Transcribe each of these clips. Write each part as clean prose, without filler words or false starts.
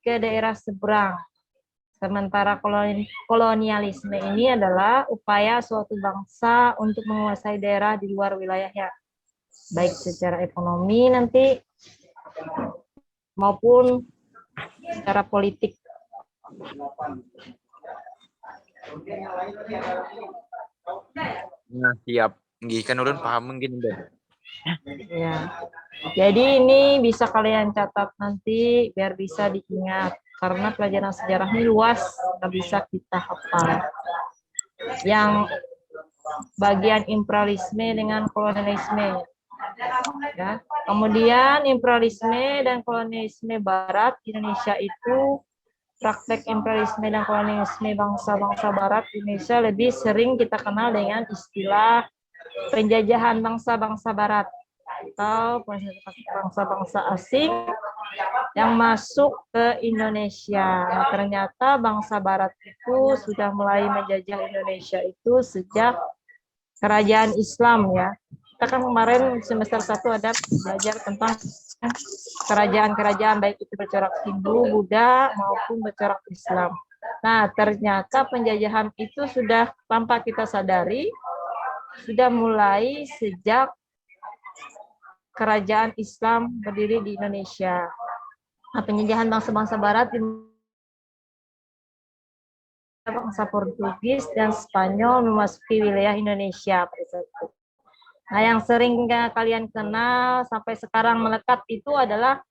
ke daerah seberang. Sementara kolonialisme ini adalah upaya suatu bangsa untuk menguasai daerah di luar wilayahnya, baik secara ekonomi nanti maupun secara politik. Nah, siap. Nggih, kan ulun paham mungkin, Ben. Ya. Jadi ini bisa kalian catat nanti biar bisa diingat. Karena pelajaran sejarah ini luas, nggak bisa kita hafal. Yang bagian imperialisme dengan kolonialisme. Ya. Kemudian imperialisme dan kolonialisme Barat Indonesia itu praktek imperialisme dan kolonialisme bangsa-bangsa Barat Indonesia lebih sering kita kenal dengan istilah penjajahan bangsa-bangsa Barat atau bangsa-bangsa asing yang masuk ke Indonesia. Nah, ternyata bangsa Barat itu sudah mulai menjajah Indonesia itu sejak kerajaan Islam ya. Kita kan kemarin semester 1 ada belajar tentang kerajaan-kerajaan baik itu bercorak Hindu, Buddha maupun bercorak Islam. Nah, ternyata penjajahan itu sudah tanpa kita sadari sudah mulai sejak kerajaan Islam berdiri di Indonesia. Nah, penjajahan bangsa-bangsa Barat di bangsa Portugis dan Spanyol memasuki wilayah Indonesia pada saat itu. Nah, yang sering kalian kenal sampai sekarang melekat itu adalah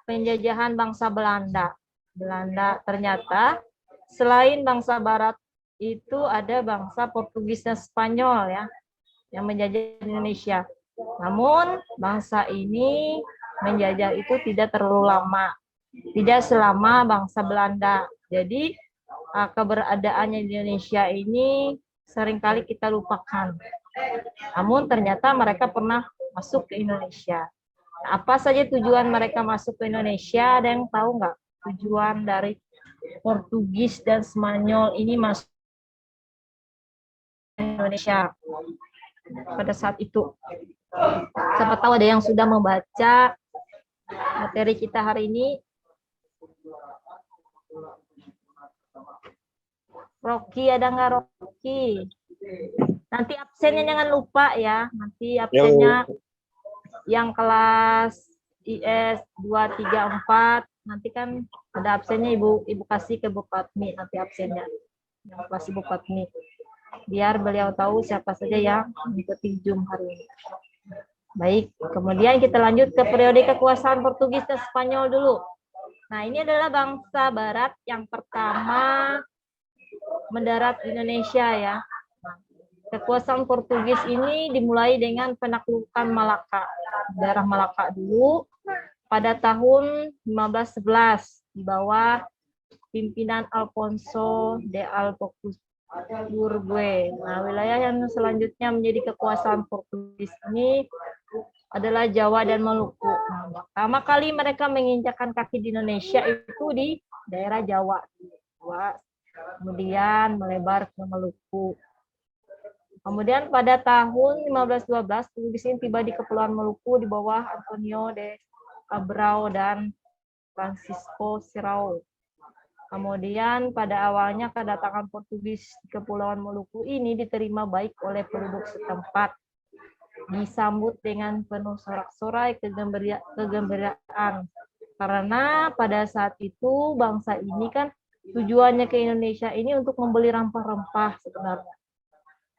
penjajahan bangsa Belanda. Belanda ternyata selain bangsa Barat itu ada bangsa Portugis dan Spanyol ya yang menjajah Indonesia. Namun bangsa ini menjajah itu tidak terlalu lama, tidak selama bangsa Belanda. Jadi keberadaannya di Indonesia ini seringkali kita lupakan. Namun ternyata mereka pernah masuk ke Indonesia. Nah, apa saja tujuan mereka masuk ke Indonesia? Ada yang tahu nggak tujuan dari Portugis dan Spanyol ini masuk ke Indonesia pada saat itu? Siapa tahu ada yang sudah membaca materi kita hari ini. Rocky, ada nggak Rocky? Nanti absennya jangan lupa ya. Nanti absennya yang kelas IS 2, 3, 4. Nanti kan ada absennya Ibu kasih ke Bu Fatmi nanti absennya. Yang kelas Ibu Fatmi. Biar beliau tahu siapa saja yang mengikuti Zoom hari ini. Baik, kemudian kita lanjut ke periode kekuasaan Portugis dan Spanyol dulu. Nah, ini adalah bangsa Barat yang pertama mendarat di Indonesia ya. Kekuasaan Portugis ini dimulai dengan penaklukan Malaka, daerah Malaka dulu pada tahun 1511 di bawah pimpinan Alfonso de Albuquerque. Nah, wilayah yang selanjutnya menjadi kekuasaan Portugis ini adalah Jawa dan Maluku. Nah, pertama kali mereka menginjakkan kaki di Indonesia itu di daerah Jawa. Kemudian melebar ke Maluku. Kemudian pada tahun 1512, Portugis ini tiba di Kepulauan Maluku di bawah Antonio de Abreu dan Francisco Serrao. Kemudian pada awalnya kedatangan Portugis di Kepulauan Maluku ini diterima baik oleh penduduk setempat. Disambut dengan penuh sorak-sorai kegembiraan. Karena pada saat itu bangsa ini kan tujuannya ke Indonesia ini untuk membeli rempah-rempah sebenarnya.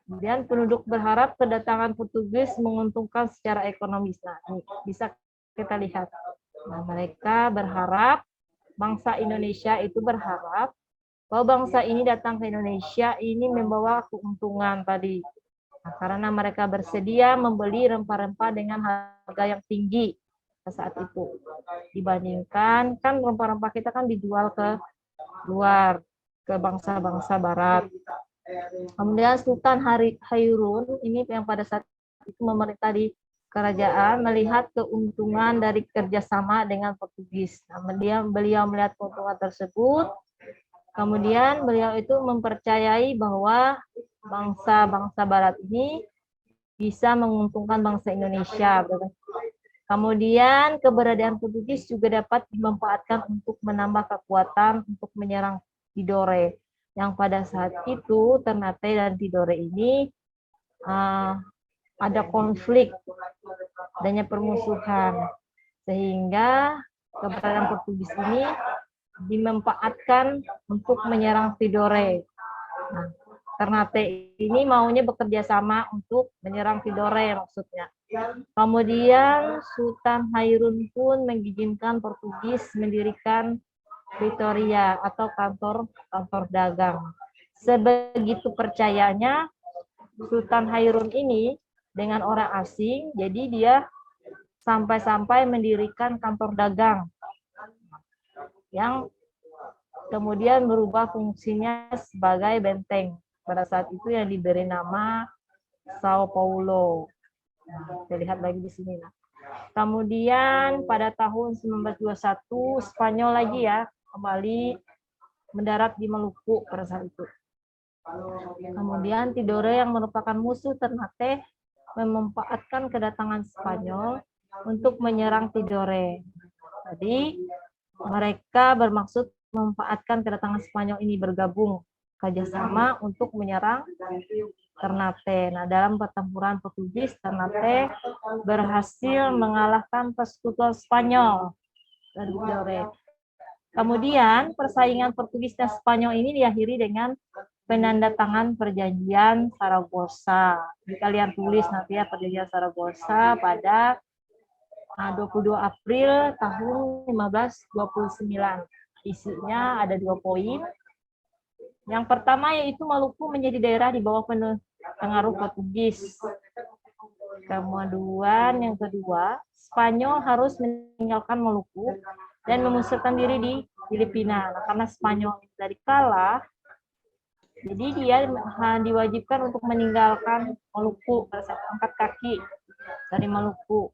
Kemudian penduduk berharap kedatangan Portugis menguntungkan secara ekonomis. Nah, ini bisa kita lihat. Nah, mereka berharap, bangsa Indonesia itu berharap bahwa bangsa ini datang ke Indonesia ini membawa keuntungan tadi. Nah, karena mereka bersedia membeli rempah-rempah dengan harga yang tinggi pada saat itu. Dibandingkan, kan rempah-rempah kita kan dijual ke luar, ke bangsa-bangsa Barat. Kemudian Sultan Hairun ini yang pada saat itu memerintah di kerajaan melihat keuntungan dari kerjasama dengan Portugis. Nah, beliau melihat keuntungan tersebut, kemudian beliau itu mempercayai bahwa bangsa-bangsa Barat ini bisa menguntungkan bangsa Indonesia. Kemudian keberadaan Portugis juga dapat dimanfaatkan untuk menambah kekuatan untuk menyerang Tidore. Yang pada saat itu Ternate dan Tidore ini ada konflik, adanya permusuhan, sehingga keberadaan Portugis ini dimanfaatkan untuk menyerang Tidore. Nah, Ternate ini maunya bekerja sama untuk menyerang Tidore maksudnya. Kemudian Sultan Hairun pun mengizinkan Portugis mendirikan Pretoria atau kantor dagang. Sebegitu percayanya Sultan Hairun ini dengan orang asing, jadi dia sampai-sampai mendirikan kantor dagang yang kemudian berubah fungsinya sebagai benteng. Pada saat itu yang diberi nama Sao Paulo. Nah, kita lihat lagi di sini. Nah. Kemudian pada tahun 1921 Spanyol lagi ya kembali mendarat di Maluku pada saat itu. Kemudian Tidore yang merupakan musuh Ternate memanfaatkan kedatangan Spanyol untuk menyerang Tidore. Jadi mereka bermaksud memanfaatkan kedatangan Spanyol ini bergabung kerjasama untuk menyerang Ternate. Nah, dalam pertempuran Portugis, Ternate berhasil mengalahkan persekutuan Spanyol dan Tidore. Kemudian persaingan Portugis dan Spanyol ini diakhiri dengan penandatangan perjanjian Saragossa. Jadi kalian tulis nanti ya perjanjian Saragossa pada 22 April tahun 1529. Isinya ada 2 poin. Yang pertama yaitu Maluku menjadi daerah di bawah pengaruh Portugis. Kemudian yang kedua, Spanyol harus meninggalkan Maluku dan memusatkan diri di Filipina. Nah, karena Spanyol dari kalah, jadi dia diwajibkan untuk meninggalkan Maluku pada saat angkat kaki dari Maluku.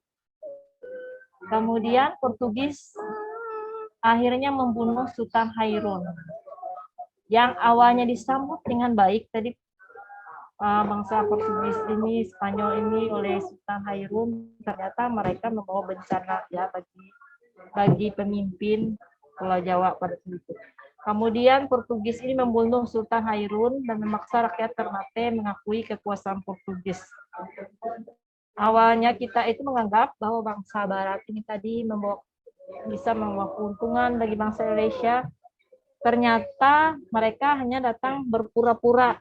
Kemudian Portugis akhirnya membunuh Sultan Hairun. Yang awalnya disambut dengan baik tadi bangsa Portugis ini, Spanyol ini oleh Sultan Hairun, ternyata mereka membawa bencana ya bagi pemimpin Pulau Jawa pada saat itu. Kemudian Portugis ini membunuh Sultan Hairun dan memaksa rakyat Ternate mengakui kekuasaan Portugis. Awalnya kita itu menganggap bahwa bangsa Barat ini tadi bisa membawa keuntungan bagi bangsa Indonesia. Ternyata mereka hanya datang berpura-pura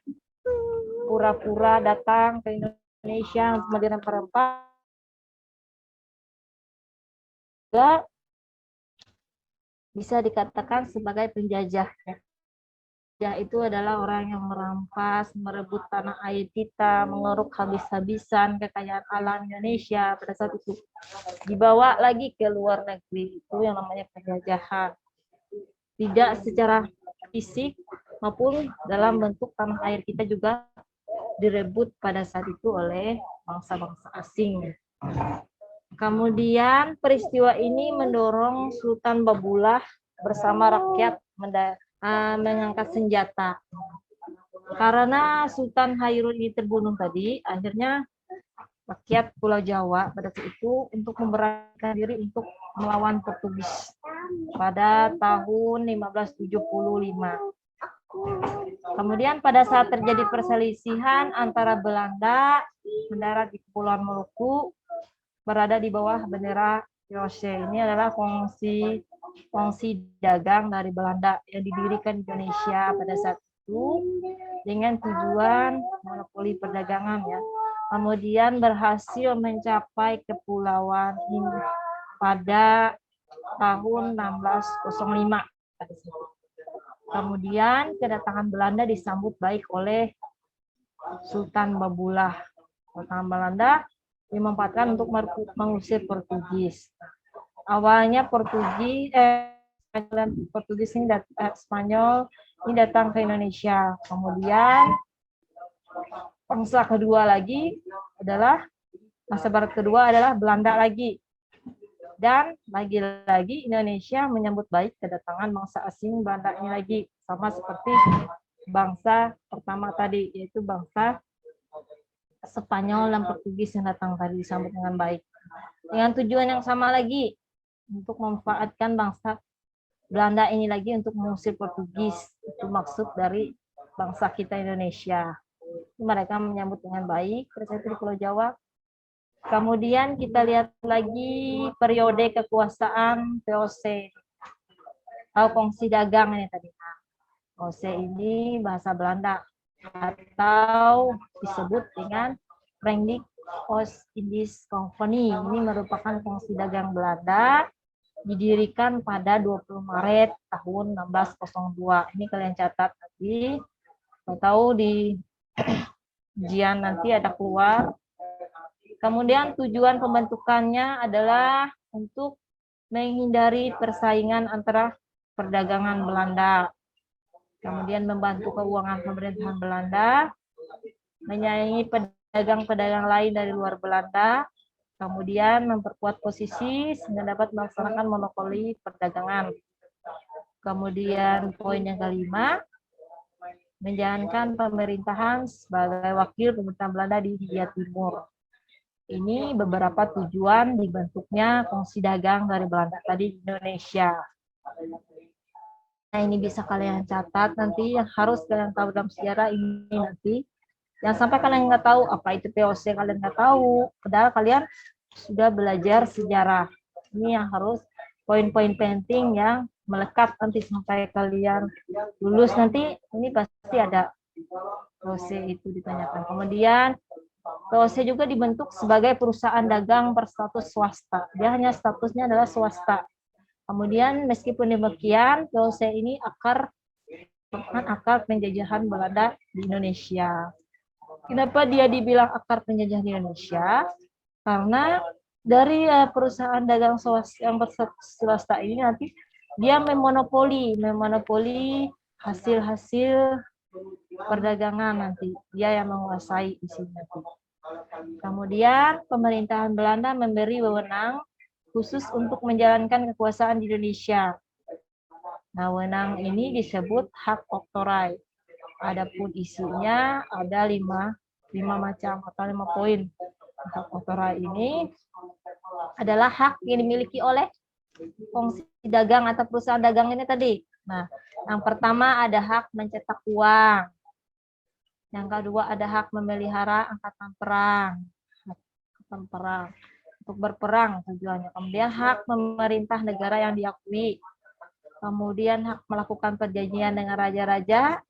datang ke Indonesia untuk mendirikan perempuan. Juga bisa dikatakan sebagai penjajah. Ya, itu adalah orang yang merampas, merebut tanah air kita, mengeruk habis-habisan kekayaan alam Indonesia pada saat itu. Dibawa lagi ke luar negeri, itu yang namanya penjajahan. Tidak secara fisik maupun dalam bentuk tanah air kita juga direbut pada saat itu oleh bangsa-bangsa asing. Kemudian peristiwa ini mendorong Sultan Babulah bersama rakyat mengangkat senjata. Karena Sultan Hairun ini terbunuh tadi, akhirnya rakyat Pulau Jawa pada saat itu untuk memberanikan diri untuk melawan Portugis pada tahun 1575. Kemudian pada saat terjadi perselisihan antara Belanda mendarat di Kepulauan Maluku berada di bawah bendera Yose. Ini adalah kongsi dagang dari Belanda yang didirikan Indonesia pada saat itu dengan tujuan monopoli perdagangan ya. Kemudian berhasil mencapai kepulauan ini pada tahun 1605. Kemudian kedatangan Belanda disambut baik oleh Sultan Babulah. Sultan Belanda dimanfaatkan untuk mengusir Portugis. Awalnya Spanyol ini datang ke Indonesia. Kemudian bangsa kedua lagi adalah bangsa Barat kedua adalah Belanda lagi. Dan lagi-lagi Indonesia menyambut baik kedatangan bangsa asing Belanda ini lagi, sama seperti bangsa pertama tadi, yaitu bangsa Spanyol dan Portugis yang datang tadi disambut dengan baik. dengan tujuan yang sama lagi untuk memanfaatkan bangsa Belanda ini lagi untuk mengusir Portugis. Itu maksud dari bangsa kita Indonesia. Mereka menyambut dengan baik pada di Pulau Jawa. Kemudian kita lihat lagi periode kekuasaan VOC atau kongsi dagang ini tadi. VOC ini bahasa Belanda atau disebut dengan Verenigd Oost-Indisch Compagnie. Ini merupakan kongsi dagang Belanda didirikan pada 20 Maret tahun 1602. Ini kalian catat nanti. Tahu di ujian nanti ada keluar. Kemudian tujuan pembentukannya adalah untuk menghindari persaingan antara perdagangan Belanda. Kemudian membantu keuangan pemerintahan Belanda, menyaingi pedagang-pedagang lain dari luar Belanda, kemudian memperkuat posisi sehingga dapat melaksanakan monopoli perdagangan. Kemudian poin yang kelima, menjalankan pemerintahan sebagai wakil pemerintahan Belanda di Hindia Timur. Ini beberapa tujuan dibentuknya kongsi dagang dari Belanda tadi di Indonesia. Nah, ini bisa kalian catat nanti, yang harus kalian tahu dalam sejarah ini nanti. Yang sampai kalian nggak tahu apa itu VOC, kalian nggak tahu. Padahal kalian sudah belajar sejarah. Ini yang harus poin-poin penting yang melekat nanti sampai kalian lulus nanti. Ini pasti ada VOC itu ditanyakan. Kemudian VOC juga dibentuk sebagai perusahaan dagang berstatus swasta. Dia hanya statusnya adalah swasta. Kemudian meskipun demikian, VOC ini akar penjajahan Belanda di Indonesia. Kenapa dia dibilang akar penjajahan di Indonesia? Karena dari perusahaan dagang yang berstatus swasta ini nanti dia memonopoli hasil-hasil perdagangan nanti. Dia yang menguasai isinya. Kemudian pemerintahan Belanda memberi wewenang khusus untuk menjalankan kekuasaan di Indonesia. Nah, wewenang ini disebut hak oktroy. Adapun isinya ada 5 macam atau 5 poin. Hak oktroy ini adalah hak yang dimiliki oleh kongsi dagang atau perusahaan dagang ini tadi. Nah, yang pertama ada hak mencetak uang. Yang kedua ada hak memelihara angkatan perang. Untuk berperang tujuannya. Kemudian hak memerintah negara yang diakui. Kemudian hak melakukan perjanjian dengan raja-raja.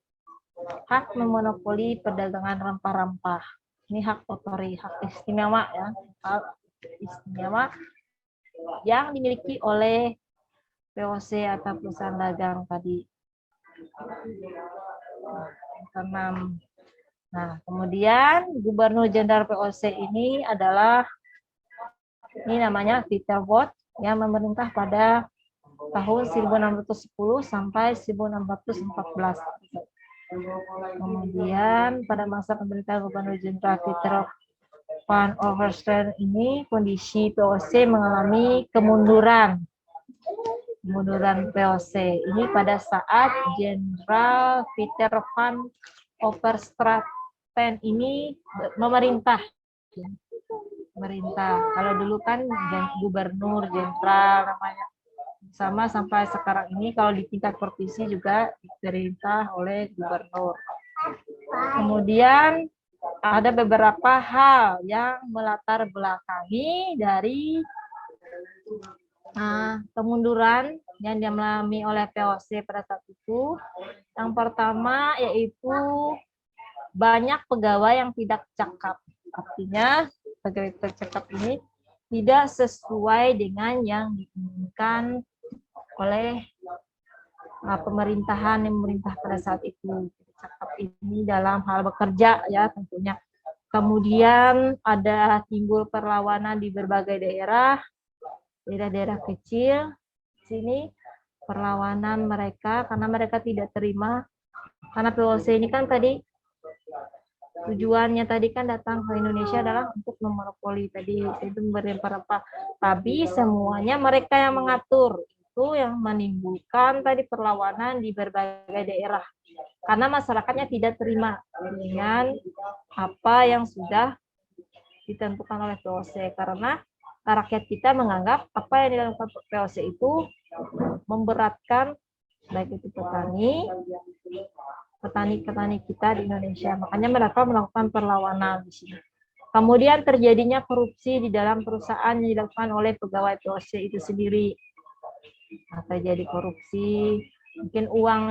Hak memonopoli perdagangan rempah-rempah. Ini hak otori, hak istimewa ya. Hak istimewa yang dimiliki oleh VOC atau perusahaan dagang tadi. Keenam. Nah, kemudian Gubernur Jenderal VOC ini adalah, ini namanya Pieter Both, yang memerintah pada tahun 1610 sampai 1614. Kemudian pada masa pemerintahan Gubernur Jenderal Pieter van Overstraten ini, kondisi VOC mengalami kemunduran VOC. Ini pada saat Jenderal Pieter van Overstraten ini memerintah. Kalau dulu kan gubernur, jenderal namanya. Sama sampai sekarang ini kalau di tingkat provinsi juga diperintah oleh gubernur. Kemudian ada beberapa hal yang melatar belakangi dari kemunduran yang dialami oleh VOC pada saat itu. Yang pertama yaitu banyak pegawai yang tidak cakap. Artinya pegawai tercakap ini tidak sesuai dengan yang diinginkan oleh pemerintahan yang memerintah pada saat itu. Cakap ini dalam hal bekerja ya tentunya. Kemudian ada timbul perlawanan di berbagai daerah kecil. Di sini perlawanan mereka karena mereka tidak terima, karena VOC ini kan tadi tujuannya tadi kan datang ke Indonesia adalah untuk memonopoli tadi itu rempah-rempah, tapi semuanya mereka yang mengatur, itu yang menimbulkan tadi perlawanan di berbagai daerah karena masyarakatnya tidak terima dengan apa yang sudah ditentukan oleh VOC. Karena rakyat kita menganggap apa yang dilakukan VOC itu memberatkan baik itu petani kita di Indonesia. Makanya mereka melakukan perlawanan di sini. Kemudian terjadinya korupsi di dalam perusahaan yang dilakukan oleh pegawai VOC itu sendiri. Terjadi korupsi, mungkin uang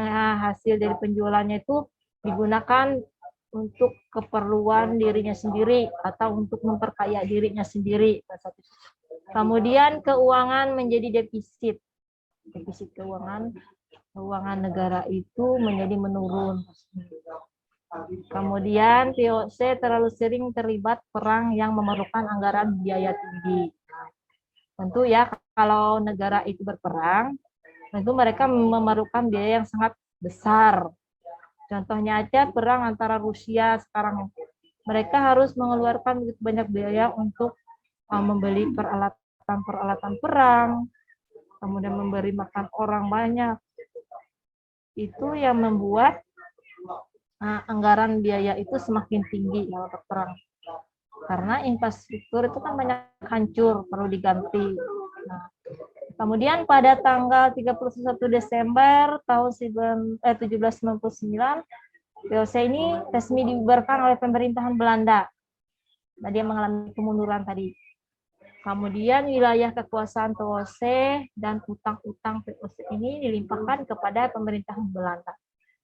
hasil dari penjualannya itu digunakan untuk keperluan dirinya sendiri atau untuk memperkaya dirinya sendiri. Kemudian keuangan menjadi defisit keuangan negara itu menjadi menurun. Kemudian VOC terlalu sering terlibat perang yang memerlukan anggaran biaya tinggi. Tentu ya, kalau negara itu berperang, tentu mereka memerlukan biaya yang sangat besar. Contohnya aja perang antara Rusia sekarang. Mereka harus mengeluarkan begitu banyak biaya untuk membeli peralatan perang, kemudian memberi makan orang banyak. Itu yang membuat anggaran biaya itu semakin tinggi kalau berperang. Karena infrastruktur itu kan banyak hancur, perlu diganti. Nah, kemudian pada tanggal 31 Desember tahun 1799, VOC ini resmi dibubarkan oleh pemerintahan Belanda. Nah, dia mengalami kemunduran tadi. Kemudian wilayah kekuasaan VOC dan utang-utang VOC ini dilimpahkan kepada pemerintahan Belanda.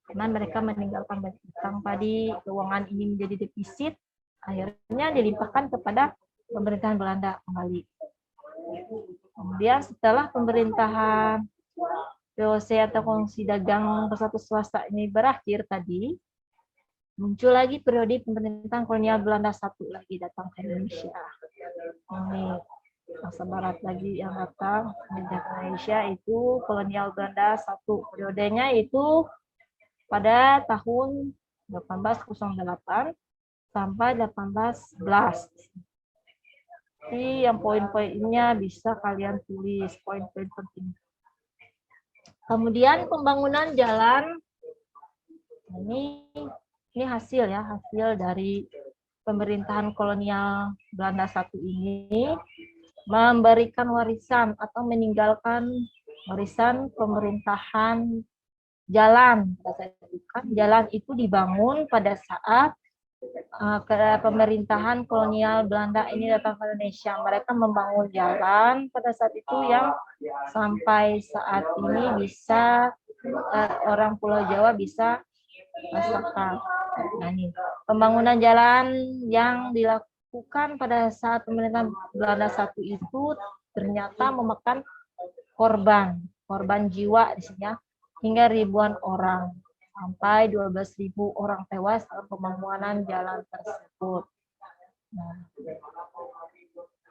Karena mereka meninggalkan banyak utang tadi, keuangan ini menjadi defisit, akhirnya dilimpahkan kepada pemerintahan Belanda kembali. Kemudian setelah pemerintahan VOC atau Kongsi Dagang Bersatu Swasta ini berakhir tadi, muncul lagi periode pemerintahan kolonial Belanda satu lagi datang ke Indonesia. Ini masa barat lagi yang datang ke Indonesia itu kolonial Belanda satu. Periodenya itu pada tahun 1808 sampai 1811. Jadi yang poin-poinnya bisa kalian tulis, poin-poin penting. Kemudian pembangunan jalan, ini hasil dari pemerintahan kolonial Belanda satu ini memberikan warisan atau meninggalkan warisan pemerintahan jalan. Jalan itu dibangun pada saat pemerintahan kolonial Belanda ini datang ke Indonesia. Mereka membangun jalan pada saat itu yang sampai saat ini bisa orang Pulau Jawa bisa rasakan. Nah, ini pembangunan jalan yang dilakukan pada saat pemerintahan Belanda satu itu ternyata memakan korban jiwa di sini ya, hingga ribuan orang, sampai 12.000 orang tewas dalam pembangunan jalan tersebut.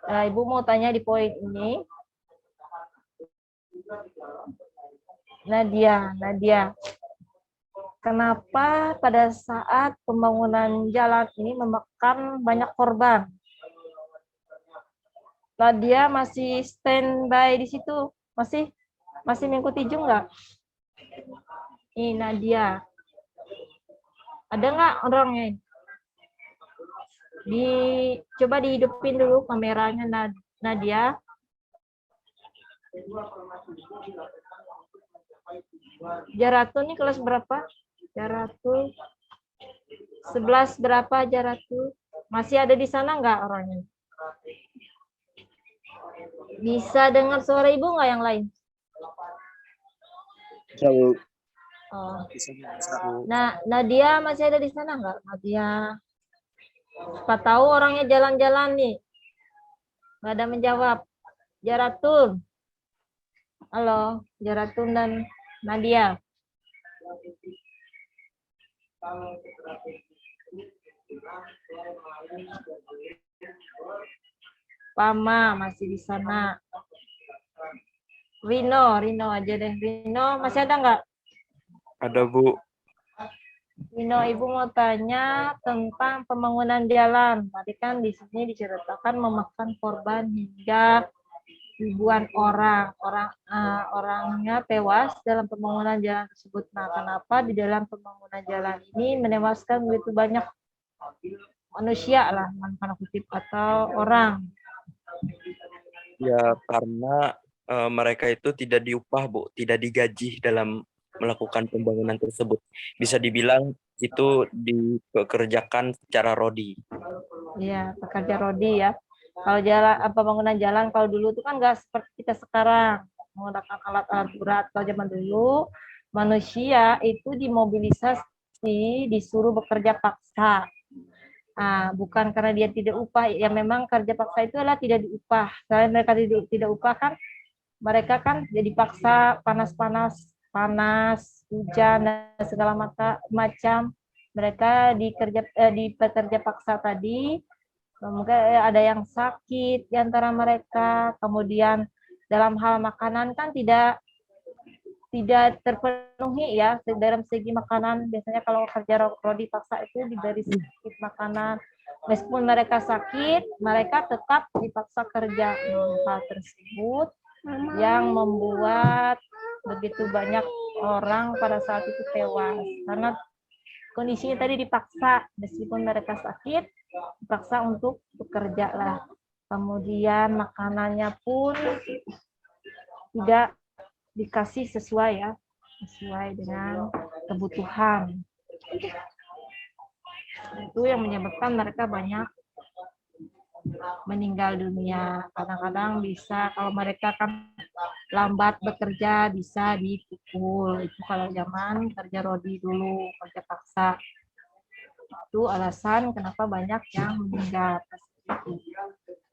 Nah, Ibu mau tanya di poin ini. Nadia, kenapa pada saat pembangunan jalan ini memakan banyak korban? Nadia masih standby di situ? Masih mengikuti Jung nggak? Ini Nadia. Ada nggak orangnya? Coba dihidupin dulu kameranya Nadia. Jaratu nih kelas berapa? Jaratu 11 berapa Jaratu? Masih ada di sana nggak orangnya? Bisa dengar suara Ibu nggak yang lain? Oh. Nah, Nadia masih ada di sana nggak? Nadia. Siapa tahu orangnya jalan-jalan nih. Nggak ada menjawab. Jaratun. Halo, Jaratun dan Nadia. Pama masih di sana. Rino aja deh. Rino masih ada nggak? Ada, Bu. Rino, Ibu mau tanya tentang pembangunan jalan. Tadi kan di sini diceritakan memakan korban hingga ribuan orang. Orangnya tewas dalam pembangunan jalan tersebut. Nah, kenapa di dalam pembangunan jalan ini menewaskan begitu banyak manusia lah, tanda kutip, atau orang? Ya, karena mereka itu tidak diupah, Bu, tidak digaji dalam melakukan pembangunan tersebut. Bisa dibilang itu dipekerjakan secara rodi. Iya, pekerja rodi ya. Kalau jalan pembangunan jalan kalau dulu itu kan nggak seperti kita sekarang menggunakan alat-alat berat. Kalau zaman dulu manusia itu dimobilisasi, disuruh bekerja paksa. Nah, bukan karena dia tidak upah, ya memang kerja paksa itu adalah tidak diupah. Karena mereka tidak upah kan, mereka kan jadi paksa panas, hujan dan segala macam. Mereka di pekerja paksa tadi, mungkin ada yang sakit di antara mereka. Kemudian dalam hal makanan kan tidak terpenuhi ya dalam segi makanan. Biasanya kalau kerja rodi paksa itu diberi sedikit makanan, meskipun mereka sakit mereka tetap dipaksa kerja. Hal tersebut yang membuat begitu banyak orang pada saat itu tewas karena kondisinya tadi dipaksa, meskipun mereka sakit dipaksa untuk bekerja lah. Kemudian makanannya pun tidak dikasih sesuai dengan kebutuhan. Itu yang menyebabkan mereka banyak meninggal dunia. Kadang-kadang bisa kalau mereka kan lambat bekerja bisa dipukul. Itu kalau zaman kerja rodi dulu, kerja paksa. Itu alasan kenapa banyak yang meninggal.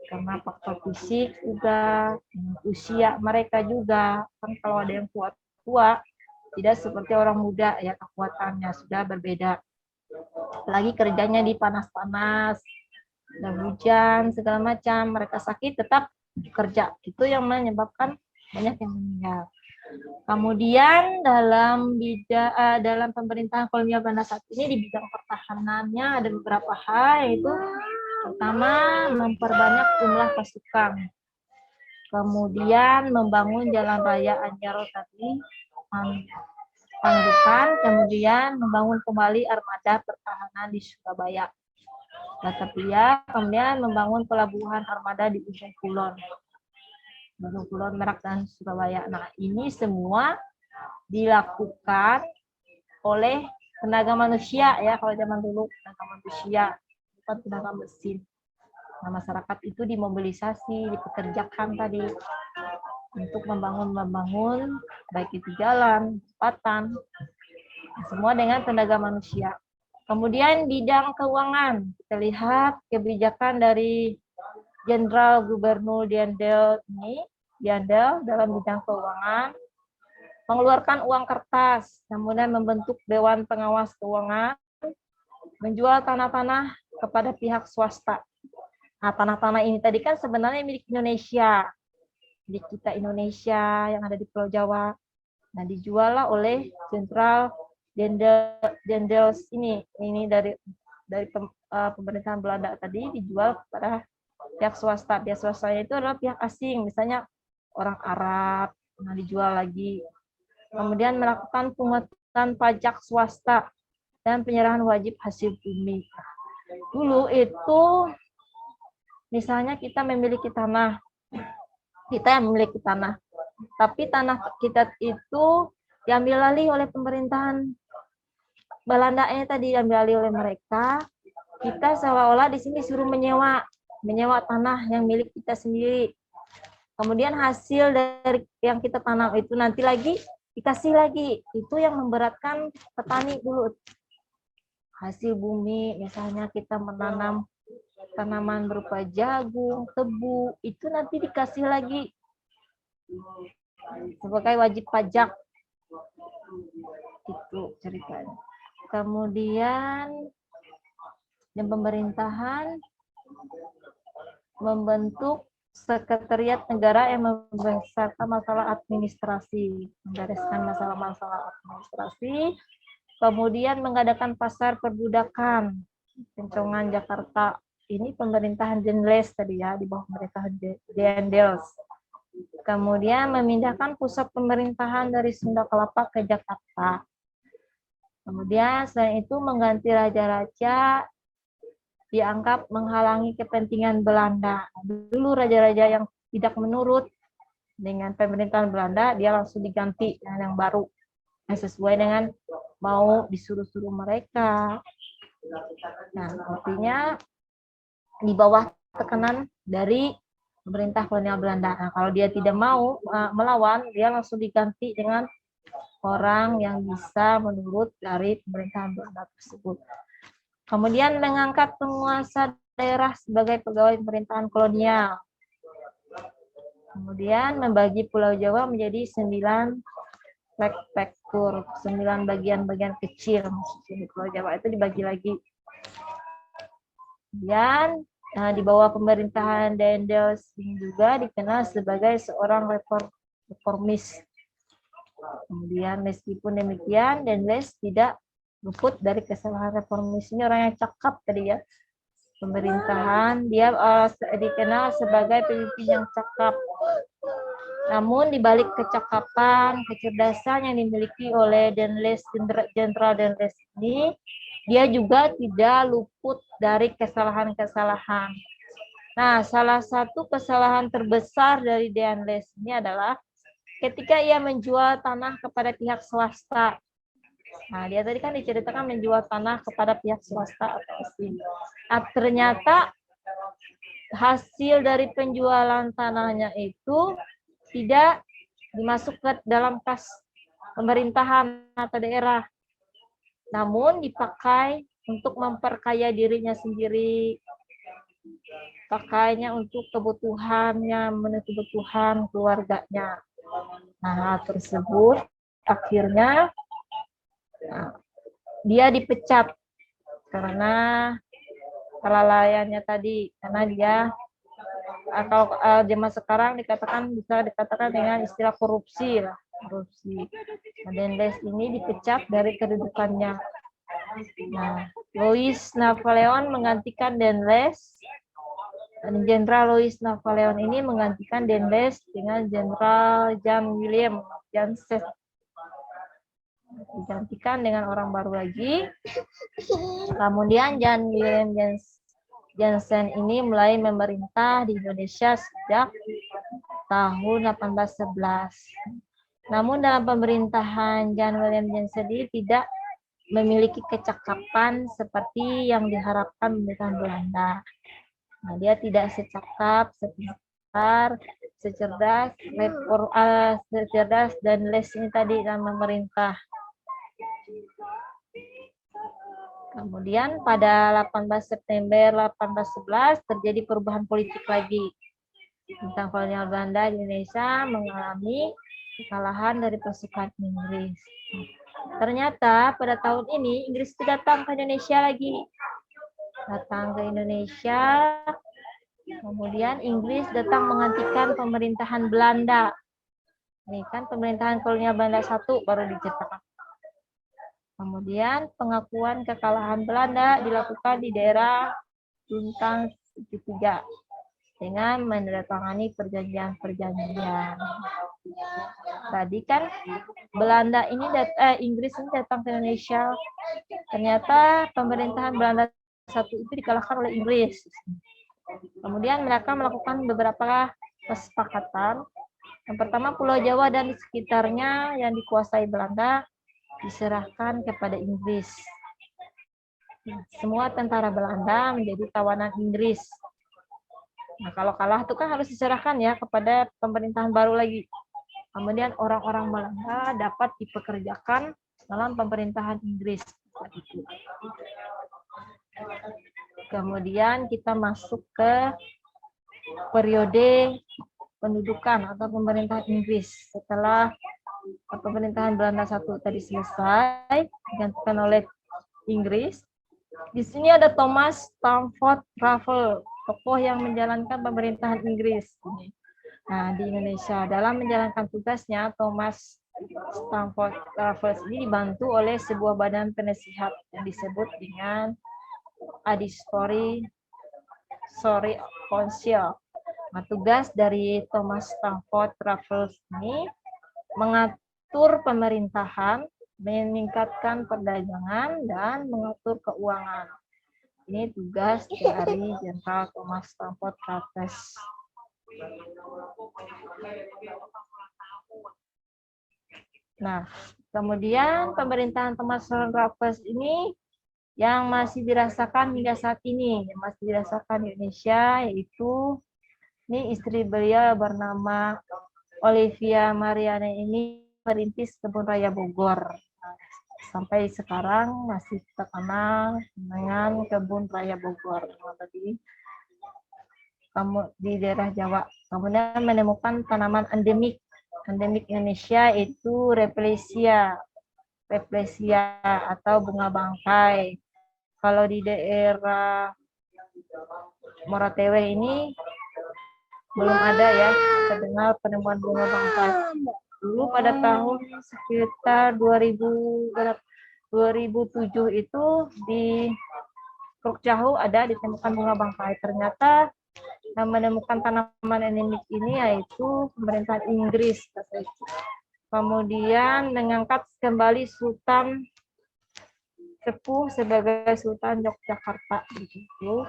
Karena faktor fisik juga, usia mereka juga. Kan kalau ada yang tua tidak seperti orang muda ya, kekuatannya sudah berbeda. Apalagi kerjanya di panas-panas, dan hujan segala macam, mereka sakit tetap kerja. Itu yang menyebabkan banyak yang meninggal. Kemudian dalam pemerintahan kolonial Belanda saat ini di bidang pertahanannya ada beberapa hal, yaitu pertama memperbanyak jumlah pasukan, kemudian membangun jalan raya Anjaro tadi Panjutan, kemudian membangun kembali armada pertahanan di Surabaya, Batavia, kemudian membangun pelabuhan armada di ujung kulon Merak dan Surabaya. Nah, ini semua dilakukan oleh tenaga manusia ya, kalau zaman dulu tenaga manusia bukan tenaga mesin. Nah, masyarakat itu dimobilisasi, dipekerjakan tadi untuk membangun baik itu jalan, jembatan, semua dengan tenaga manusia. Kemudian bidang keuangan, kita lihat kebijakan dari Jenderal Gubernur Diandel dalam bidang keuangan, mengeluarkan uang kertas, kemudian membentuk Dewan Pengawas Keuangan, menjual tanah-tanah kepada pihak swasta. Nah, tanah-tanah ini tadi kan sebenarnya milik Indonesia, milik kita Indonesia yang ada di Pulau Jawa. Nah, dijual lah oleh Jenderal Dendels ini dari pemerintahan Belanda tadi, dijual kepada pihak swasta. Pihak swastanya itu adalah pihak asing, misalnya orang Arab. Nah, dijual lagi. Kemudian melakukan pungutan pajak swasta dan penyerahan wajib hasil bumi. Dulu itu misalnya kita memiliki tanah, tapi tanah kita itu diambil alih oleh pemerintahan Belanda tadi, diambil alih oleh mereka. Kita seolah-olah di sini suruh menyewa tanah yang milik kita sendiri. Kemudian hasil dari yang kita tanam itu nanti lagi dikasih lagi. Itu yang memberatkan petani dulu. Hasil bumi, misalnya kita menanam tanaman berupa jagung, tebu, itu nanti dikasih lagi sebagai wajib pajak. Itu ceritanya. Kemudian yang pemerintahan membentuk sekretariat negara yang membesarkan masalah administrasi, membereskan masalah-masalah administrasi, kemudian mengadakan pasar perbudakan, Pencongan Jakarta. Ini pemerintahan Dendels tadi ya, di bawah pemerintahan Dendels. Kemudian memindahkan pusat pemerintahan dari Sunda Kelapa ke Jakarta. Kemudian selain itu mengganti raja-raja dianggap menghalangi kepentingan Belanda. Dulu raja-raja yang tidak menurut dengan pemerintahan Belanda, dia langsung diganti dengan yang baru yang sesuai dengan mau disuruh-suruh mereka. Nah, artinya di bawah tekanan dari pemerintah kolonial Belanda. Nah, kalau dia tidak mau melawan, dia langsung diganti dengan orang yang bisa menurut dari pemerintahan Belanda tersebut. Kemudian mengangkat penguasa daerah sebagai pegawai pemerintahan kolonial. Kemudian membagi Pulau Jawa menjadi 9 prefektur, 9 bagian-bagian kecil. Maksudnya di Pulau Jawa itu dibagi lagi. Kemudian di bawah pemerintahan Daendels ini juga dikenal sebagai seorang reformis. Kemudian meskipun demikian, Daendels tidak luput dari kesalahan reformis. Ini orang yang cakap tadi ya. Pemerintahan, dia dikenal sebagai pemimpin yang cakap. Namun di balik kecakapan, kecerdasan yang dimiliki oleh Jenderal Daendels ini, dia juga tidak luput dari kesalahan-kesalahan. Nah, salah satu kesalahan terbesar dari Daendels ini adalah ketika ia menjual tanah kepada pihak swasta. Nah, dia tadi kan diceritakan menjual tanah kepada pihak swasta atau asing. Nah, ternyata hasil dari penjualan tanahnya itu tidak dimasukkan dalam kas pemerintahan atau daerah, namun dipakai untuk memperkaya dirinya sendiri, pakainya untuk kebutuhannya, memenuhi kebutuhan keluarganya. Nah, tersebut akhirnya dia dipecat karena kelalaiannya tadi, karena dia atau zaman sekarang bisa dikatakan dengan istilah korupsi lah, korupsi. Daendels ini dipecat dari kedudukannya. Nah, Louis Napoleon menggantikan Daendels. Jenderal Louis Napoleon ini menggantikan Daendels dengan Jenderal Jan Willem Jansen. Digantikan dengan orang baru lagi. Kemudian Jan Willem Jansen ini mulai memerintah di Indonesia sejak tahun 1811. Namun dalam pemerintahan Jan Willem Jansen ini tidak memiliki kecakapan seperti yang diharapkan pemerintahan Belanda. Nah, dia tidak secakap, sepintar, secerdas Daendels ini tadi dalam memerintah. Kemudian pada 18 September 1811 terjadi perubahan politik lagi. Tentang kolonial Belanda di Indonesia mengalami kekalahan dari pasukan Inggris. Ternyata pada tahun ini Inggris datang ke Indonesia lagi. Datang ke Indonesia, kemudian Inggris datang menggantikan pemerintahan Belanda. Ini kan pemerintahan kolonial Belanda 1 baru diceritakan. Kemudian pengakuan kekalahan Belanda dilakukan di daerah Tuntang segitiga dengan menandatangani perjanjian-perjanjian. Tadi kan Inggris ini datang ke Indonesia. Ternyata pemerintahan Belanda 1 itu dikalahkan oleh Inggris. Kemudian mereka melakukan beberapa kesepakatan. Yang pertama, Pulau Jawa dan sekitarnya yang dikuasai Belanda diserahkan kepada Inggris. Semua tentara Belanda menjadi tawanan Inggris. Nah, kalau kalah itu kan harus diserahkan ya kepada pemerintahan baru lagi. Kemudian orang-orang Belanda dapat dipekerjakan dalam pemerintahan Inggris. Kemudian kita masuk ke periode pendudukan atau pemerintahan Inggris. Setelah pemerintahan Belanda 1 tadi selesai, digantikan oleh Inggris. Di sini ada Thomas Stamford Raffles, tokoh yang menjalankan pemerintahan Inggris. Nah, di Indonesia dalam menjalankan tugasnya, Thomas Stamford Raffles ini dibantu oleh sebuah badan penasihat yang disebut dengan Advisory Council. Nah, tugas dari Thomas Stamford Raffles ini mengatur pemerintahan, meningkatkan perdagangan, dan mengatur keuangan. Ini tugas dari Jenderal Thomas Stamford Raffles. Nah, kemudian pemerintahan Thomas Raffles ini yang masih dirasakan hingga saat ini, yang masih dirasakan di Indonesia, yaitu ini istri beliau bernama Olivia Mariana ini merintis kebun raya Bogor. Sampai sekarang masih terkenal dengan kebun raya Bogor. Tadi kamu di daerah Jawa. Kemudian menemukan tanaman endemik Indonesia itu Rafflesia atau bunga bangkai. Kalau di daerah Moratewe ini belum ada ya terdengar penemuan bunga bangkai. Dulu pada tahun sekitar 2007 itu di Kruk Jahu ada ditemukan bunga bangkai. Ternyata yang menemukan tanaman endemik ini yaitu pemerintahan Inggris. Kemudian mengangkat kembali Sultan Sepuh sebagai Sultan Yogyakarta. Begitu.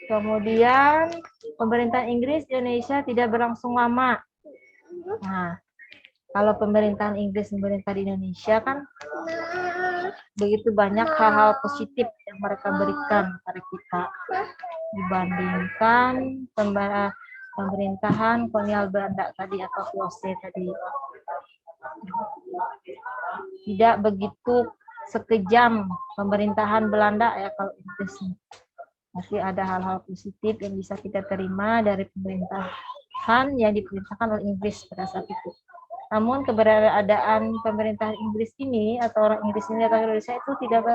Kemudian pemerintahan Inggris di Indonesia tidak berlangsung lama. Nah, kalau pemerintahan Inggris memerintah di Indonesia kan begitu banyak hal-hal positif yang mereka berikan kepada kita dibandingkan pemerintahan kolonial Belanda tadi atau VOC tadi. Tidak begitu sekejam pemerintahan Belanda ya kalau Inggris. Masih ada hal-hal positif yang bisa kita terima dari pemerintahan yang diperintahkan oleh Inggris pada saat itu. Namun keberadaan pemerintahan Inggris ini atau orang Inggris ini datang ke Indonesia itu tidak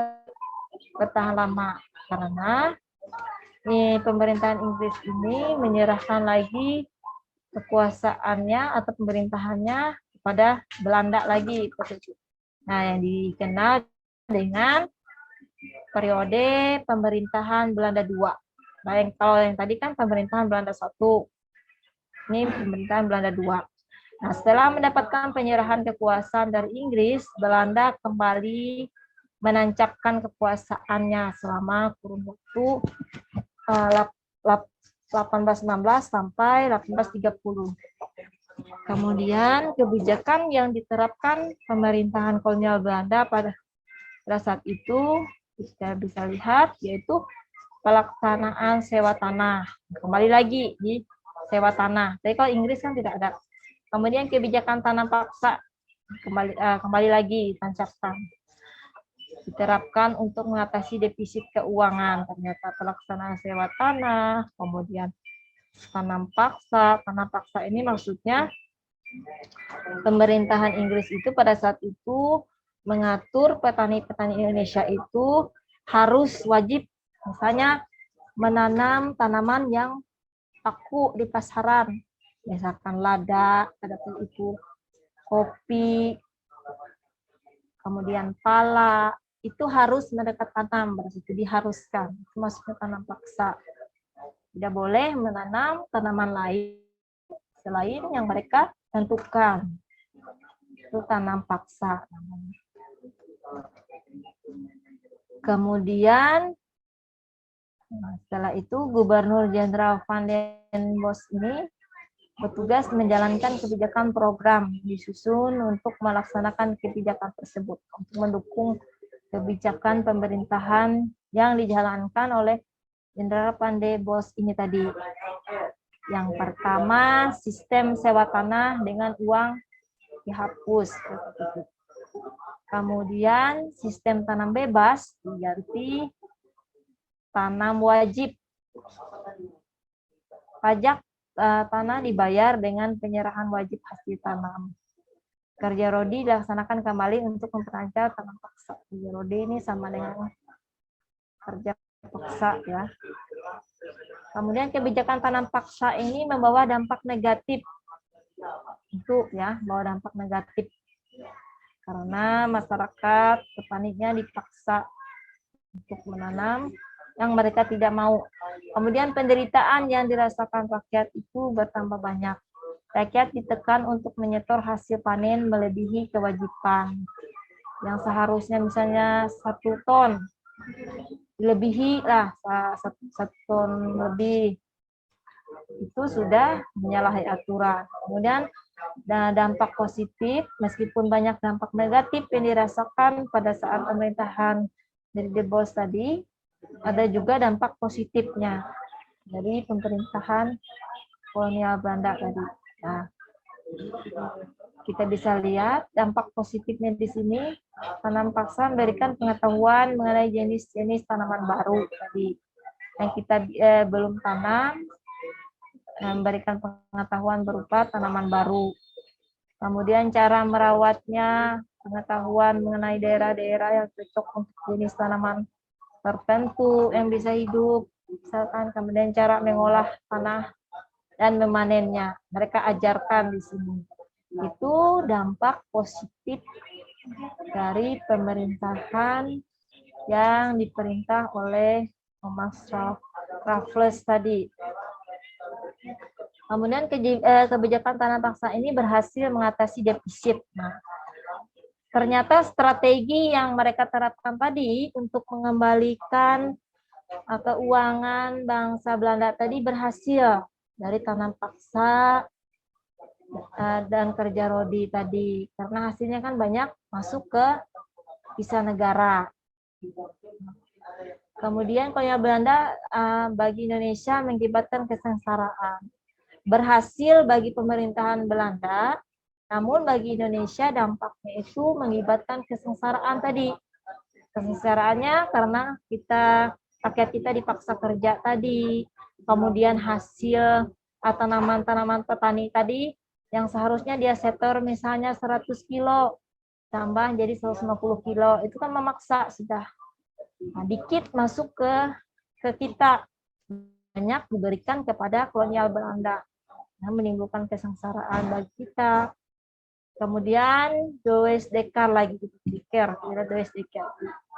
bertahan lama karena pemerintahan Inggris ini menyerahkan lagi kekuasaannya atau pemerintahannya kepada Belanda lagi. Nah, yang dikenal dengan periode pemerintahan Belanda II. Nah, kalau yang tadi kan pemerintahan Belanda I. Ini pemerintahan Belanda II. Nah, setelah mendapatkan penyerahan kekuasaan dari Inggris, Belanda kembali menancapkan kekuasaannya selama kurun waktu 1816 sampai 1830. Kemudian kebijakan yang diterapkan pemerintahan kolonial Belanda pada saat itu kita bisa lihat yaitu pelaksanaan sewa tanah. Kembali lagi di sewa tanah. Tapi kalau Inggris kan tidak ada. Kemudian kebijakan tanam paksa kembali lagi ditancapkan. Diterapkan untuk mengatasi defisit keuangan. Ternyata pelaksanaan sewa tanah, kemudian tanam paksa. Tanam paksa ini maksudnya pemerintahan Inggris itu pada saat itu mengatur petani-petani Indonesia itu harus wajib misalnya menanam tanaman yang laku di pasaran. Misalkan lada, ada itu kopi, kemudian pala, itu harus mendekat tanam, berarti diharuskan, itu maksudnya tanam paksa. Tidak boleh menanam tanaman lain selain yang mereka tentukan. Itu tanam paksa. Kemudian setelah itu Gubernur Jenderal Van den Bosch ini bertugas menjalankan kebijakan program disusun untuk melaksanakan kebijakan tersebut untuk mendukung kebijakan pemerintahan yang dijalankan oleh Jenderal Van den Bosch ini tadi. Yang pertama, sistem sewa tanah dengan uang dihapus. Kemudian sistem tanam bebas diganti tanam wajib. Pajak tanah dibayar dengan penyerahan wajib hasil tanam. Kerja rodi dilaksanakan kembali untuk memperlancar tanam paksa. Kerja rodi ini sama dengan kerja paksa ya. Kemudian kebijakan tanam paksa ini membawa dampak negatif. Itu ya, membawa dampak negatif. Karena masyarakat petaninya dipaksa untuk menanam yang mereka tidak mau. Kemudian penderitaan yang dirasakan rakyat itu bertambah banyak. Rakyat ditekan untuk menyetor hasil panen melebihi kewajiban. Yang seharusnya misalnya 1 ton, dilebihi lah 1 ton lebih. itu sudah menyalahi aturan. Kemudian dampak positif, meskipun banyak dampak negatif yang dirasakan pada saat pemerintahan dari De Bos tadi, ada juga dampak positifnya dari pemerintahan kolonial Belanda tadi. Nah, kita bisa lihat dampak positifnya di sini, tanam paksa memberikan pengetahuan mengenai jenis-jenis tanaman baru tadi yang kita belum tanam, memberikan pengetahuan berupa tanaman baru. Kemudian cara merawatnya, pengetahuan mengenai daerah-daerah yang cocok untuk jenis tanaman tertentu yang bisa hidup, misalkan. Kemudian cara mengolah tanah dan memanennya, mereka ajarkan di sini. Itu dampak positif dari pemerintahan yang diperintah oleh Thomas Raffles tadi. Kemudian kebijakan tanam paksa ini berhasil mengatasi defisit. Nah, ternyata strategi yang mereka terapkan tadi untuk mengembalikan keuangan bangsa Belanda tadi berhasil dari tanam paksa dan kerja rodi tadi, karena hasilnya kan banyak masuk ke visa negara. Kemudian kolonial Belanda bagi Indonesia mengakibatkan kesengsaraan. Berhasil bagi pemerintahan Belanda, namun bagi Indonesia dampaknya itu mengakibatkan kesengsaraan tadi. Kesengsaraannya karena rakyat kita dipaksa kerja tadi, kemudian hasil tanaman-tanaman petani tadi yang seharusnya dia setor misalnya 100 kilo, tambah jadi 150 kilo, itu kan memaksa sudah. Nah, dikit masuk ke kita, banyak diberikan kepada kolonial Belanda, nah, menimbulkan kesengsaraan bagi kita. Kemudian Does Dekker lagi, Does Dekker.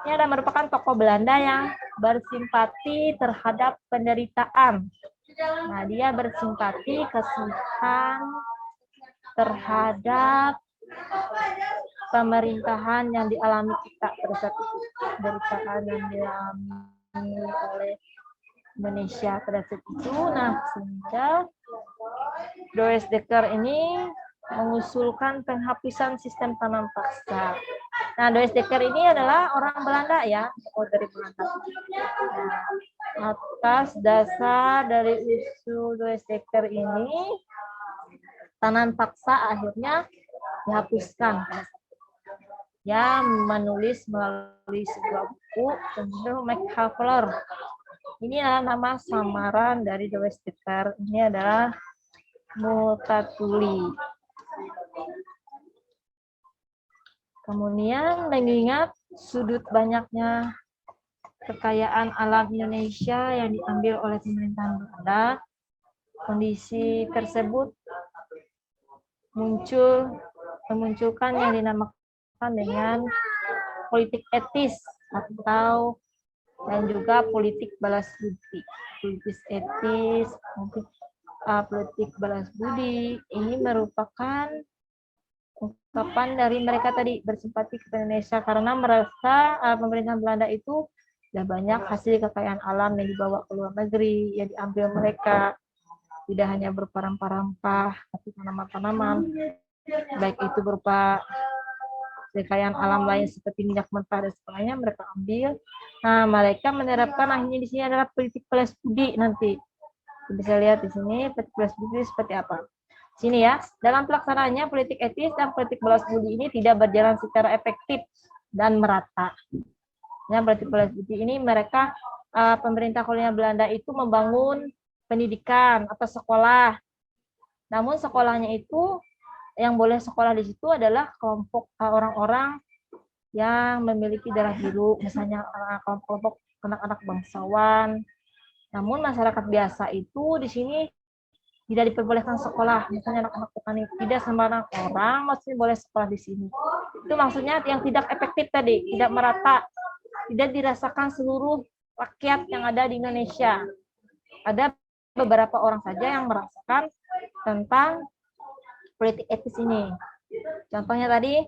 Ini adalah merupakan tokoh Belanda yang bersimpati terhadap penderitaan. Nah, dia bersimpati kasihan terhadap pemerintahan yang dialami kita pada saat itu, penderitaan yang dialami oleh Indonesia pada saat itu. Nah, sehingga Does Dekker ini mengusulkan penghapusan sistem tanam paksa. Nah, Does Dekker ini adalah orang Belanda ya, dari Belanda. Nah, atas dasar dari usul Does Dekker ini, tanam paksa akhirnya dihapuskan. Ya, menulis melalui sebuah buku tentang McHaveler. Ini adalah nama samaran dari Does Dekker. Ini adalah Multatuli. Kemudian mengingat sudut banyaknya kekayaan alam Indonesia yang diambil oleh pemerintahan Belanda, kondisi tersebut memunculkan yang dinamakan dengan politik etis atau dan juga politik balas budi. Politik etis, politik balas budi ini merupakan ungkapan dari mereka tadi bersimpati ke Indonesia karena merasa pemerintahan Belanda itu sudah banyak hasil kekayaan alam yang dibawa ke luar negeri, yang diambil mereka. Tidak hanya berupa rempah-rempah, tapi tanaman-tanaman, baik itu berupa kekayaan alam lain seperti minyak mentah dan sebagainya, mereka ambil. Nah, mereka menerapkan akhirnya di sini adalah politik balas budi nanti. Bisa lihat di sini politik balas budi seperti apa. Sini ya, dalam pelaksanaannya politik etis dan politik balas budi ini tidak berjalan secara efektif dan merata. Yang politik balas budi ini mereka pemerintah kolonial Belanda itu membangun pendidikan atau sekolah. Namun sekolahnya itu yang boleh sekolah di situ adalah kelompok orang-orang yang memiliki darah biru, misalnya kelompok anak-anak bangsawan. Namun masyarakat biasa itu di sini tidak diperbolehkan sekolah, misalnya anak-anak petani. Tidak sembarang orang masih boleh sekolah di sini. Itu maksudnya yang tidak efektif tadi, tidak merata, tidak dirasakan seluruh rakyat yang ada di Indonesia. Ada beberapa orang saja yang merasakan tentang politik etis ini. Contohnya tadi,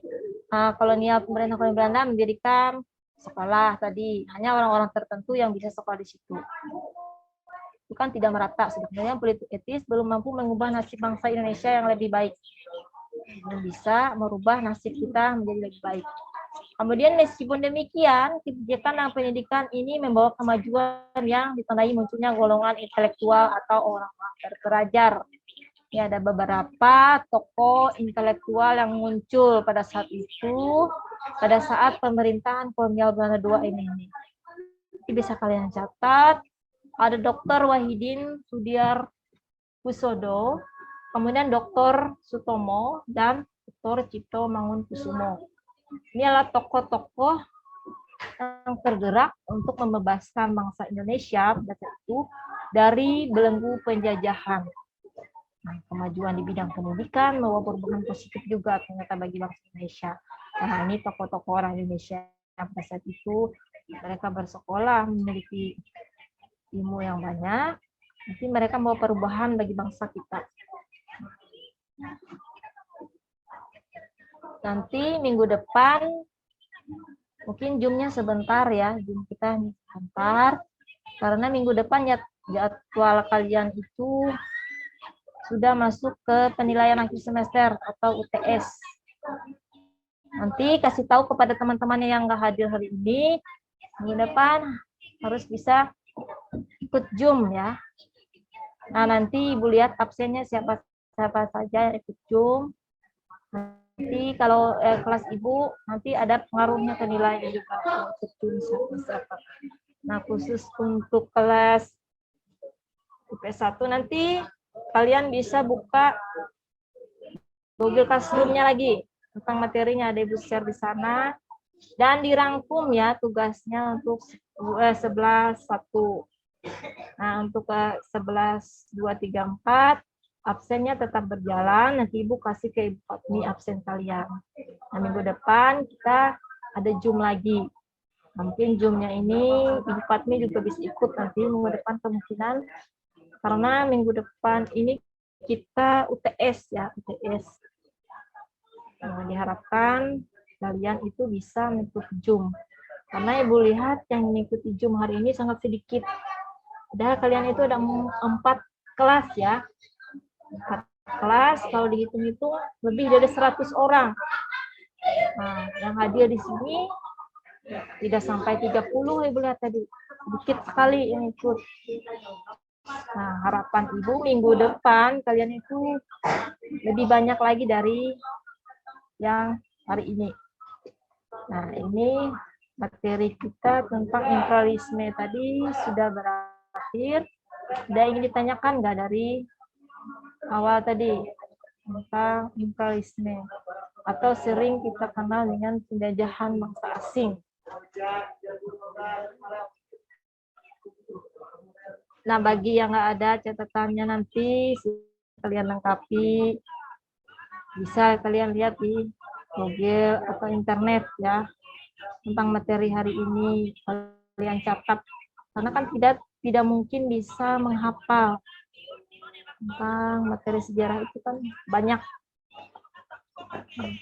pemerintah kolonial Belanda mendirikan sekolah tadi, hanya orang-orang tertentu yang bisa sekolah di situ. kan tidak merata. Sebenarnya politik etis belum mampu mengubah nasib bangsa Indonesia yang lebih baik. Belum bisa merubah nasib kita menjadi lebih baik. Kemudian meskipun demikian, kebijakan dan pendidikan ini membawa kemajuan yang ditandai munculnya golongan intelektual atau orang-orang terpelajar. Ini ada beberapa tokoh intelektual yang muncul pada saat itu, pada saat pemerintahan kolonial Belanda II ini. Ini bisa kalian catat. Ada Dr. Wahidin Sudiarkusodo, kemudian Dr. Sutomo, dan Dr. Cipto Mangunkusumo. Ini adalah tokoh-tokoh yang tergerak untuk membebaskan bangsa Indonesia pada saat itu dari belenggu penjajahan. Nah, kemajuan di bidang pendidikan membawa perubahan positif juga ternyata bagi bangsa Indonesia. Nah, ini tokoh-tokoh orang Indonesia pada saat itu mereka bersekolah, memiliki ilmu yang banyak. Nanti mereka membawa perubahan bagi bangsa kita. Nanti minggu depan mungkin Zoom-nya sebentar ya, Zoom kita nih sebentar. Karena minggu depan ya jadwal kalian itu sudah masuk ke penilaian akhir semester atau UTS. Nanti kasih tahu kepada teman-temannya yang nggak hadir hari ini, minggu depan harus bisa ikut Zoom ya. Nah, nanti Ibu lihat absennya siapa saja yang ikut Zoom. Nanti kalau kelas Ibu nanti ada pengaruhnya ke nilai juga. Nah, khusus untuk kelas UPS 1 nanti kalian bisa buka Google Classroom-nya lagi tentang materinya, ada Ibu share di sana dan dirangkum ya tugasnya untuk 11 1. Nah, untuk 11 2 3 4 absennya tetap berjalan, nanti Ibu kasih ke Ibu Fatmi absen kalian. Nah, minggu depan kita ada Zoom lagi. Mungkin Zoom-nya ini Ibu Fatmi juga bisa ikut nanti minggu depan kemungkinan. Karena minggu depan ini kita UTS ya, UTS. Nah, diharapkan kalian itu bisa mengikuti Zoom. Karena Ibu lihat yang mengikuti Zoom hari ini sangat sedikit. Padahal kalian itu ada 4 kelas ya. 4 kelas, kalau dihitung-hitung lebih dari 100 orang. Nah, yang hadir di sini tidak sampai 30, Ibu lihat tadi. Sedikit sekali yang ikut. Nah, harapan Ibu minggu depan kalian itu lebih banyak lagi dari yang hari ini. Nah, ini materi kita tentang imperialisme tadi sudah berakhir. Ada ingin ditanyakan nggak dari awal tadi tentang imperialisme atau sering kita kenal dengan penjajahan bangsa asing. Nah, bagi yang nggak ada catatannya nanti kalian lengkapi, bisa kalian lihat di Google atau internet ya tentang materi hari ini, kalian catat karena kan tidak mungkin bisa menghafal tentang materi sejarah itu kan banyak.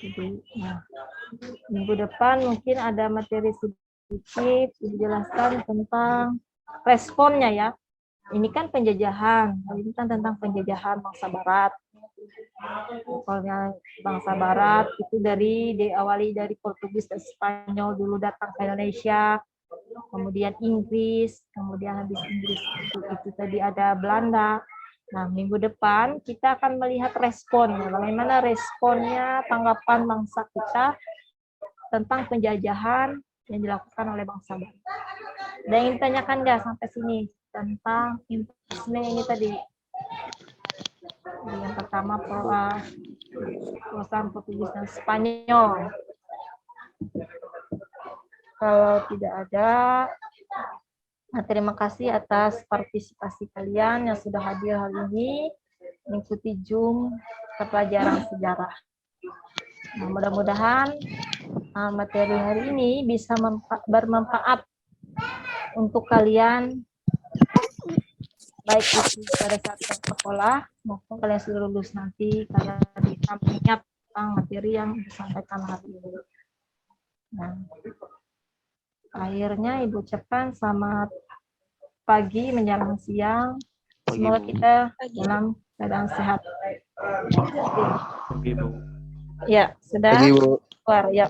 Jadi, nah, minggu depan mungkin ada materi sedikit dijelaskan tentang responnya ya. Ini kan penjajahan, ini kan tentang penjajahan bangsa Barat. Pokoknya bangsa Barat itu diawali dari Portugis dan Spanyol dulu datang ke Indonesia, kemudian Inggris, kemudian habis Inggris itu tadi ada Belanda. Nah, minggu depan kita akan melihat responnya, bagaimana responnya tanggapan bangsa kita tentang penjajahan yang dilakukan oleh bangsa Barat. Ada yang ditanyakan nggak sampai sini tentang imperialisme ini tadi? Yang pertama perusahaan Portugis dan Spanyol. Kalau tidak ada, nah, terima kasih atas partisipasi kalian yang sudah hadir hari ini mengikuti Zoom pelajaran sejarah. Nah, mudah-mudahan materi hari ini bisa bermanfaat untuk kalian, baik itu pada saat sekolah maupun kalian sudah lulus nanti, kalian bisa mengingat tentang materi yang disampaikan hari ini. Nah, akhirnya Ibu ucapkan selamat pagi menjelang siang. Semoga kita dalam keadaan sehat. Pagi, Bu. Ya, sudah Pagi, Bu. keluar. Ya.